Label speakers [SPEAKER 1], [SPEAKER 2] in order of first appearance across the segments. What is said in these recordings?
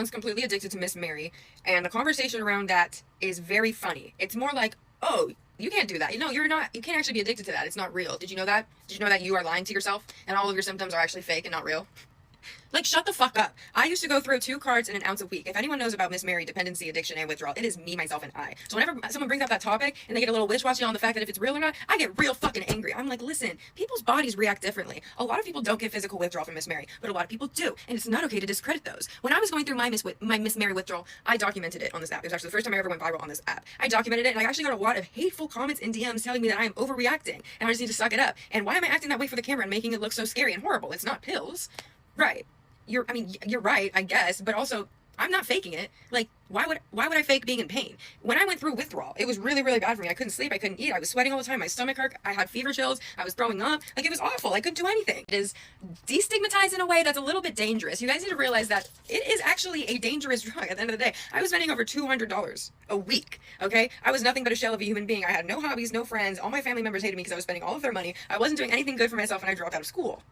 [SPEAKER 1] One's completely addicted to Miss Mary, and the conversation around that is very funny. It's more like, oh, you can't do that. You're not, you can't actually be addicted to that. It's not real. Did you know that? Did you know that you are lying to yourself and all of your symptoms are actually fake and not real? Like, shut the fuck up. I used to go through 2 cards and an ounce a week. If anyone knows about Miss Mary, dependency, addiction, and withdrawal, it is me, myself, and I. So whenever someone brings up that topic and they get a little wish-washy on the fact that if it's real or not, I get real fucking angry. I'm like, listen, people's bodies react differently. A lot of people don't get physical withdrawal from Miss Mary, but a lot of people do, and it's not okay to discredit those. When I was going through my Miss Mary withdrawal, I documented it on this app. It was actually the first time I ever went viral on this app. I documented it, and I actually got a lot of hateful comments and DMs telling me that I am overreacting, and I just need to suck it up. And why am I acting that way for the camera and making it look so scary and horrible? It's not pills. Right. You're right, I guess, but also I'm not faking it. Like, why would I fake being in pain? When I went through withdrawal, it was really, really bad for me. I couldn't sleep, I couldn't eat, I was sweating all the time, my stomach hurt, I had fever chills, I was throwing up. Like, it was awful. I couldn't do anything. It is destigmatized in a way that's a little bit dangerous. You guys need to realize that it is actually a dangerous drug at the end of the day. I was spending over $200 a week, okay? I was nothing but a shell of a human being. I had no hobbies, no friends. All my family members hated me because I was spending all of their money. I wasn't doing anything good for myself, and I dropped out of school.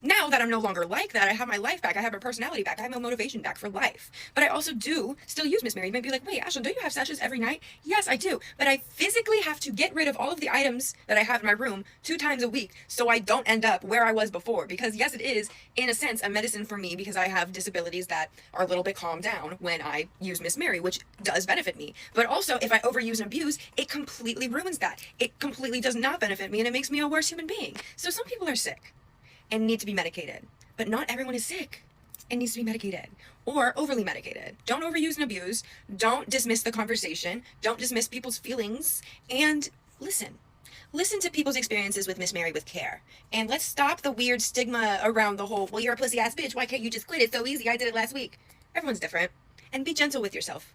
[SPEAKER 1] Now that I'm no longer like that, I have my life back, I have my personality back, I have my motivation back for life. But I also do still use Miss Mary. You might be like, wait, Ashlyn, don't you have sessions every night? Yes, I do. But I physically have to get rid of all of the items that I have in my room 2 times a week so I don't end up where I was before. Because yes, it is, in a sense, a medicine for me because I have disabilities that are a little bit calmed down when I use Miss Mary, which does benefit me. But also, if I overuse and abuse, it completely ruins that. It completely does not benefit me, and it makes me a worse human being. So some people are sick and need to be medicated, but not everyone is sick and needs to be medicated or overly medicated. Don't overuse and abuse. Don't dismiss the conversation. Don't dismiss people's feelings, and listen to people's experiences with Miss Mary with care. And let's stop the weird stigma around the whole, well, you're a pussy ass bitch, why can't you just quit? It's so easy, I did it last week. Everyone's different. And be gentle with yourself.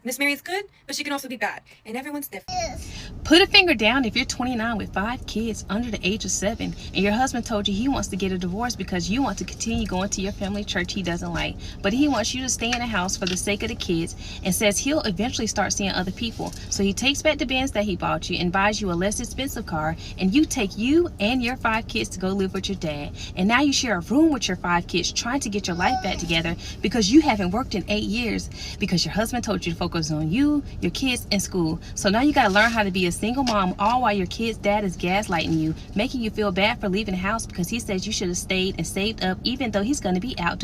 [SPEAKER 1] Miss Mary's good, but she can also be bad, and everyone's different.
[SPEAKER 2] Put a finger down if you're 29 with 5 kids under the age of 7 and your husband told you he wants to get a divorce because you want to continue going to your family church he doesn't like, but he wants you to stay in the house for the sake of the kids and says he'll eventually start seeing other people. So he takes back the Benz that he bought you and buys you a less expensive car, and you take you and your 5 kids to go live with your dad. And now you share a room with your 5 kids trying to get your life back together because you haven't worked in 8 years because your husband told you to focus on you, your kids, and school. So now you got to learn how to be a single mom, all while your kid's dad is gaslighting you, making you feel bad for leaving the house because he says you should have stayed and saved up even though he's going to be out